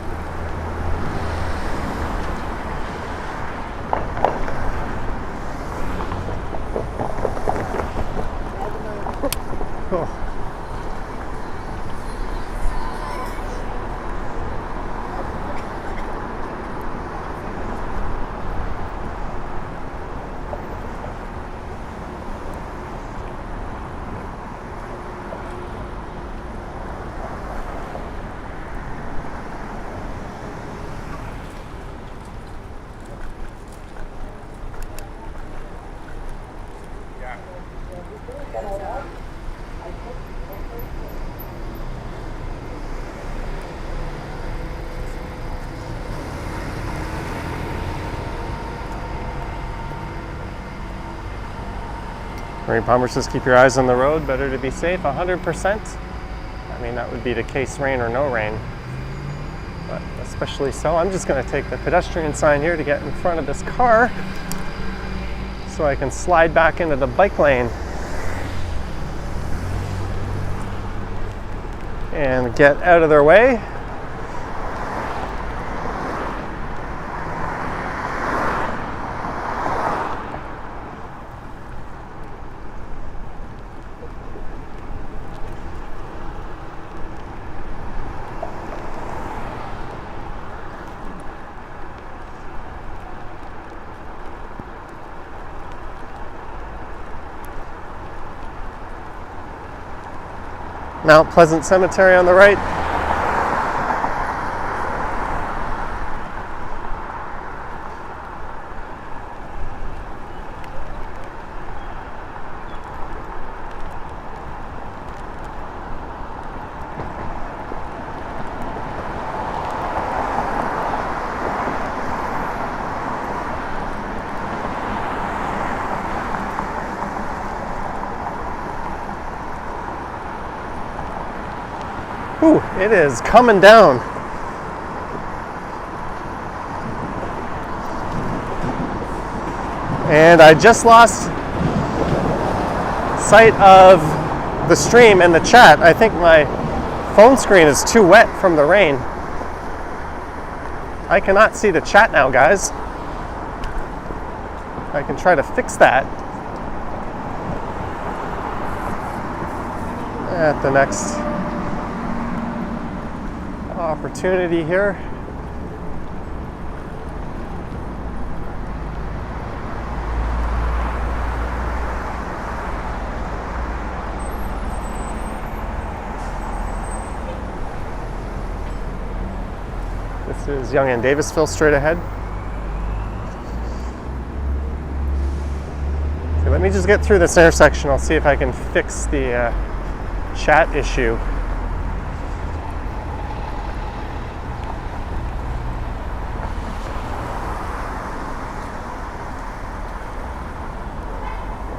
Cool. Marine Palmer says keep your eyes on the road, better to be safe, 100%. I mean, that would be the case rain or no rain, but especially so. I'm just gonna take the pedestrian sign here to get in front of this car so I can slide back into the bike lane and get out of their way. Mount Pleasant Cemetery on the right. Ooh, it is coming down. And I just lost sight of the stream and the chat. I think my phone screen is too wet from the rain. I cannot see the chat now, guys. I can try to fix that at the next opportunity here. This is Yonge and Davisville straight ahead. Okay, let me just get through this intersection. I'll see if I can fix the chat issue.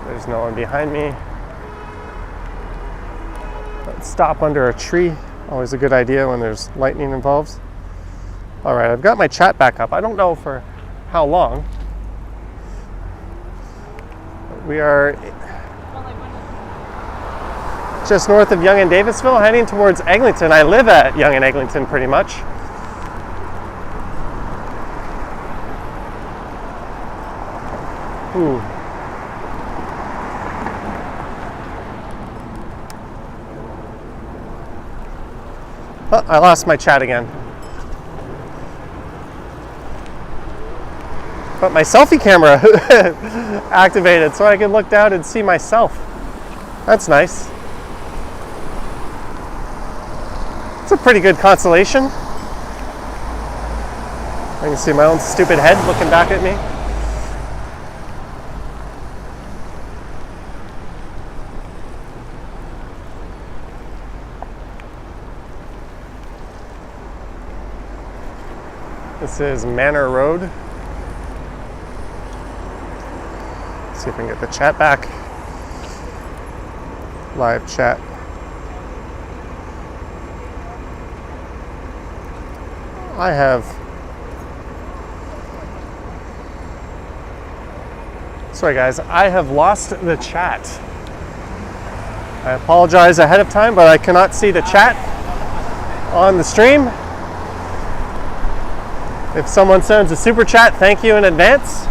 There's no one behind me. Let's stop under a tree. Always a good idea when there's lightning involved. All right, I've got my chat back up. I don't know for how long. We are just north of Yonge and Davisville, heading towards Eglinton. I live at Yonge and Eglinton pretty much. Ooh. Oh, I lost my chat again. But my selfie camera activated so I can look down and see myself. That's nice. It's a pretty good consolation. I can see my own stupid head looking back at me. This is Manor Road. Let's see if I can get the chat back. Live chat. Sorry guys, I have lost the chat. I apologize ahead of time, but I cannot see the chat on the stream. If someone sends a super chat, thank you in advance.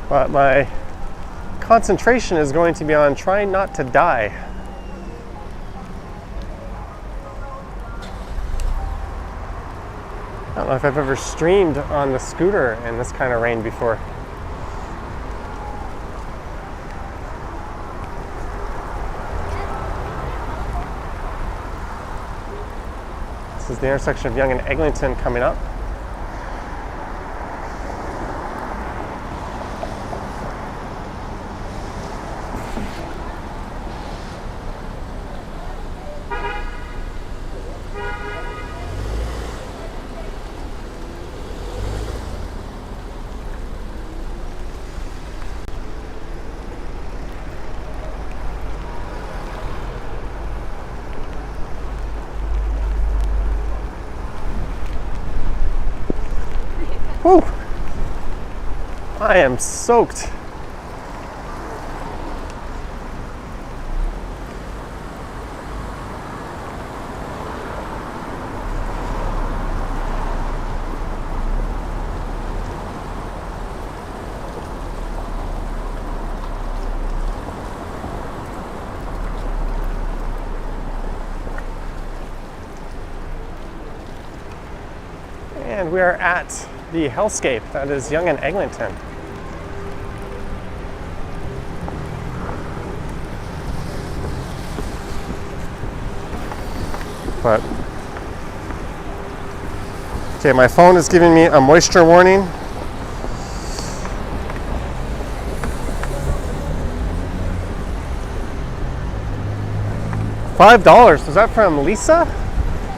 But my concentration is going to be on trying not to die. I don't know if I've ever streamed on the scooter in this kind of rain before. This is the intersection of Yonge and Eglinton coming up. Whew. I am soaked. And we are at the hellscape that is Yonge and Eglinton. But okay, my phone is giving me a moisture warning. $5. Was that from Lisa?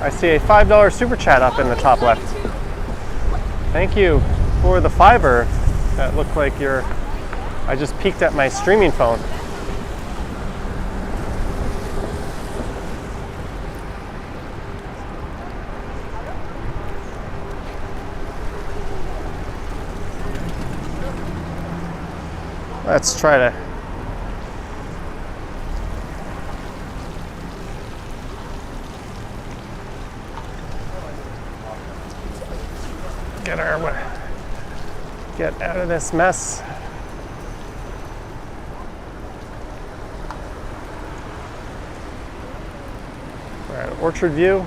I see a $5 super chat up in the top left. Thank you for the fiver. That looked like I just peeked at my streaming phone. Let's try to get out of this mess. We're at Orchard View.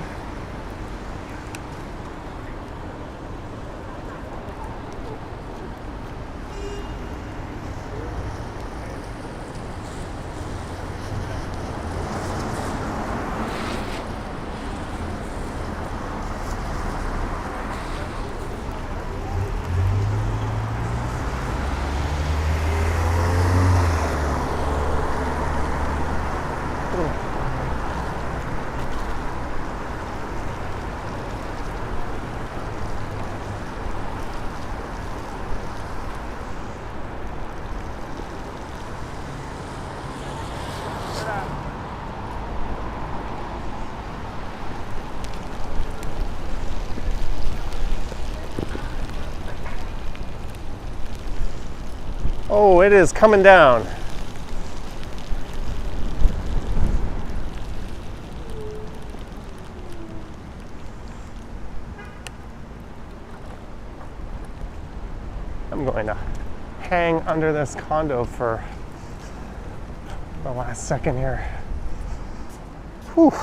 Oh, it is coming down. I'm going to hang under this condo for the last second here. Whew.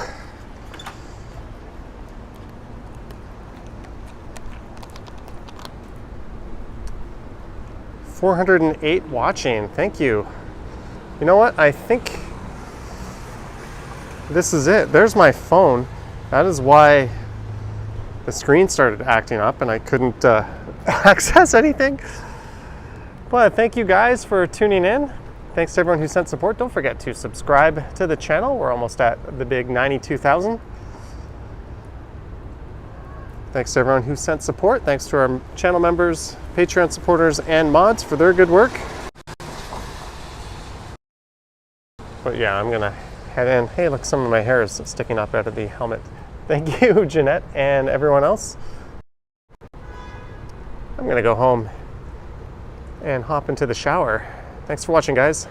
$408 watching. Thank you. You know what? I think this is it. There's my phone. That is why the screen started acting up and I couldn't access anything. But thank you guys for tuning in. Thanks to everyone who sent support. Don't forget to subscribe to the channel. We're almost at the big 92,000. Thanks to everyone who sent support. Thanks to our channel members, Patreon supporters, and mods for their good work. But yeah, I'm gonna head in. Hey, look, some of my hair is sticking up out of the helmet. Thank you, Jeanette, and everyone else. I'm gonna go home and hop into the shower. Thanks for watching, guys.